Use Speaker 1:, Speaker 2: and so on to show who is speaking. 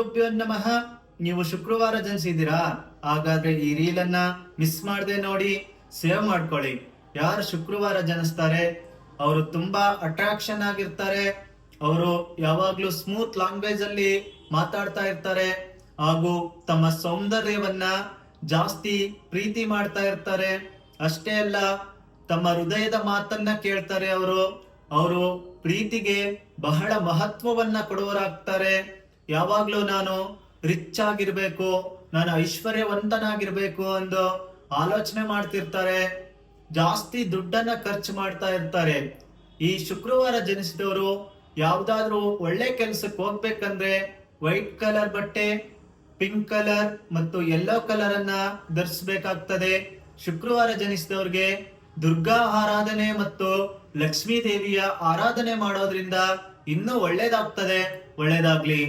Speaker 1: ಗುರುಭ್ಯೋ ನಮಃ. ನೀವು ಶುಕ್ರವಾರ ಜನಿಸಿದ್ದೀರಾ? ಹಾಗಾದ್ರೆ ಈ ರೀಲ್ ಅನ್ನ ಮಿಸ್ ಮಾಡದೆ ನೋಡಿ, ಸೇವ್ ಮಾಡ್ಕೊಳ್ಳಿ. ಯಾರು ಶುಕ್ರವಾರ ಜನಿಸ್ತಾರೆ ಅವರು ತುಂಬಾ ಅಟ್ರಾಕ್ಷನ್ ಆಗಿರ್ತಾರೆ. ಅವರು ಯಾವಾಗ್ಲೂ ಸ್ಮೂತ್ ಲ್ಯಾಂಗ್ವೇಜ್ ಅಲ್ಲಿ ಮಾತಾಡ್ತಾ ಇರ್ತಾರೆ ಹಾಗೂ ತಮ್ಮ ಸೌಂದರ್ಯವನ್ನ ಜಾಸ್ತಿ ಪ್ರೀತಿ ಮಾಡ್ತಾ ಇರ್ತಾರೆ. ಅಷ್ಟೇ ಅಲ್ಲ, ತಮ್ಮ ಹೃದಯದ ಮಾತನ್ನ ಕೇಳ್ತಾರೆ. ಅವರು ಪ್ರೀತಿಗೆ ಬಹಳ ಮಹತ್ವವನ್ನ ಕೊಡುವರಾಗ್ತಾರೆ. ಯಾವಾಗ್ಲೂ ನಾನು ರಿಚ್ ಆಗಿರ್ಬೇಕು, ನಾನು ಐಶ್ವರ್ಯವಂತನಾಗಿರ್ಬೇಕು ಎಂದು ಆಲೋಚನೆ ಮಾಡ್ತಿರ್ತಾರೆ. ಜಾಸ್ತಿ ದುಡ್ಡನ್ನ ಖರ್ಚು ಮಾಡ್ತಾ ಇರ್ತಾರೆ. ಈ ಶುಕ್ರವಾರ ಜನಿಸಿದವರು ಯಾವ್ದಾದ್ರು ಒಳ್ಳೆ ಕೆಲ್ಸಕ್ಕೆ ಹೋಗ್ಬೇಕಂದ್ರೆ ವೈಟ್ ಕಲರ್ ಬಟ್ಟೆ, ಪಿಂಕ್ ಕಲರ್ ಮತ್ತು ಯೆಲ್ಲೋ ಕಲರ್ ಅನ್ನ ಧರಿಸಬೇಕಾಗ್ತದೆ. ಶುಕ್ರವಾರ ಜನಿಸಿದವ್ರಿಗೆ ದುರ್ಗಾ ಆರಾಧನೆ ಮತ್ತು ಲಕ್ಷ್ಮೀ ದೇವಿಯ ಆರಾಧನೆ ಮಾಡೋದ್ರಿಂದ ಇನ್ನೂ ಒಳ್ಳೇದಾಗ್ತದೆ. ಒಳ್ಳೇದಾಗ್ಲಿ.